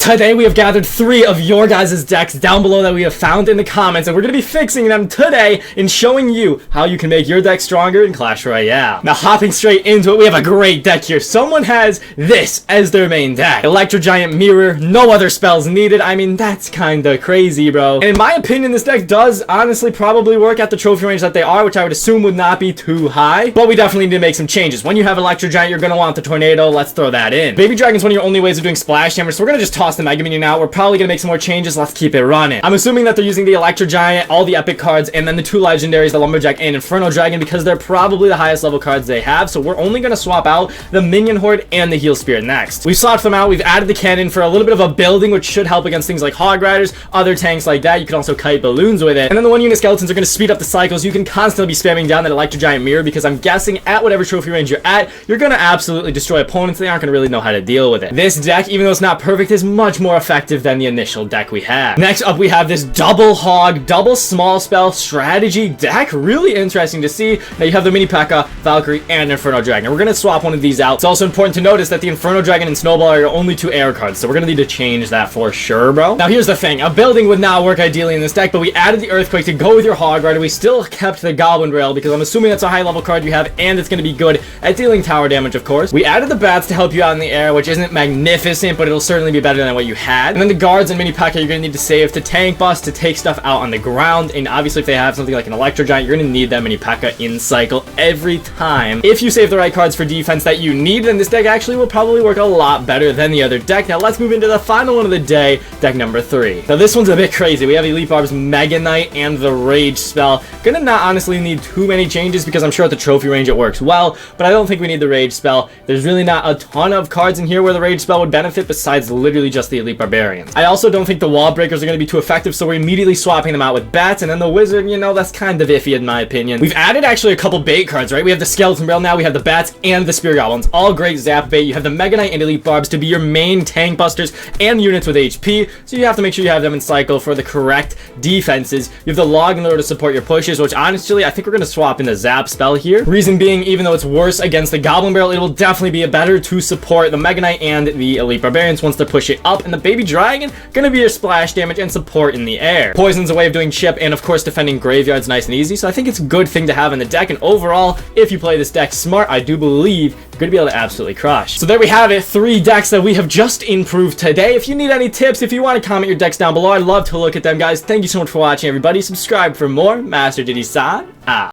Today we have gathered 3 of your guys' decks down below that we have found in the comments, and we're going to be fixing them today and showing you how you can make your deck stronger in Clash Royale. Now hopping straight into it, we have a great deck here. Someone has this as their main deck. Electro Giant Mirror, no other spells needed. I mean, that's kinda crazy, bro. And in my opinion, this deck does honestly probably work at the trophy range that they are, which I would assume would not be too high, but we definitely need to make some changes. When you have Electro Giant, you're going to want the Tornado. Let's throw that in. Baby Dragon's one of your only ways of doing splash damage, so we're going to just toss the Mega Minion out. We're probably going to make some more changes. Let's keep it running. I'm assuming that they're using the Electro Giant, all the epic cards, and then the 2 legendaries, the Lumberjack and Inferno Dragon, because they're probably the highest level cards they have, so we're only going to swap out the Minion Horde and the Heal Spirit next. We've swapped them out. We've added the cannon for a little bit of a building, which should help against things like Hog Riders, other tanks like that. You can also kite balloons with it. And then the 1 unit skeletons are going to speed up the cycles. You can constantly be spamming down that Electro Giant Mirror, because I'm guessing at whatever trophy range you're at, you're going to absolutely destroy opponents. They aren't going to really know how to deal with it. This deck, even though it's not perfect, is much more effective than the initial deck we have. Next up, we have this double hog, double small spell strategy deck. Really interesting to see. Now you have the Mini P.E.K.K.A, Valkyrie, and Inferno Dragon. We're going to swap one of these out. It's also important to notice that the Inferno Dragon and Snowball are your only 2 air cards, so we're going to need to change that for sure, bro. Now here's the thing. A building would not work ideally in this deck, but we added the Earthquake to go with your Hog Rider. We still kept the Goblin Rail, because I'm assuming that's a high level card you have, and it's going to be good at dealing tower damage, of course. We added the Bats to help you out in the air, which isn't magnificent, but it'll certainly be better than what you had. And then the Guards and Mini P.E.K.K.A you're going to need to save to tank bust, to take stuff out on the ground, and obviously if they have something like an Electro Giant, you're going to need that Mini P.E.K.K.A in cycle every time. If you save the right cards for defense that you need, then this deck actually will probably work a lot better than the other deck. Now let's move into the final one of the day, deck number 3. Now this one's a bit crazy. We have Elite Barb's Mega Knight and the Rage spell. Gonna not honestly need too many changes, because I'm sure at the trophy range it works well, but I don't think we need the Rage spell. There's really not a ton of cards in here where the Rage spell would benefit besides literally just the Elite Barbarians. I also don't think the Wall Breakers are going to be too effective, so we're immediately swapping them out with Bats, and then the Wizard, you know, that's kind of iffy in my opinion. We've added actually a couple bait cards, right? We have the Skeleton Rail now, we have the Bats and the Spear Goblins, all great zap bait. You have the Mega Knight and Elite Barbs to be your main tank busters and units with HP, so you have to make sure you have them in cycle for the correct defenses. You have the Log in order to support your pushes, which honestly, I think we're going to swap in the Zap spell here. Reason being, even though it's worse against the Goblin Barrel, it will definitely be better to support the Mega Knight and the Elite Barbarians once they're pushing up, and the Baby Dragon going to be your splash damage and support in the air. Poison's a way of doing chip, and of course defending graveyards nice and easy, so I think it's a good thing to have in the deck, and overall, if you play this deck smart, I do believe you're going to be able to absolutely crush. So there we have it, 3 decks that we have just improved today. If you need any tips, if you want to comment your decks down below, I'd love to look at them, guys. Thank you so much for watching, everybody. Subscribe for more. Master Diddy sign out.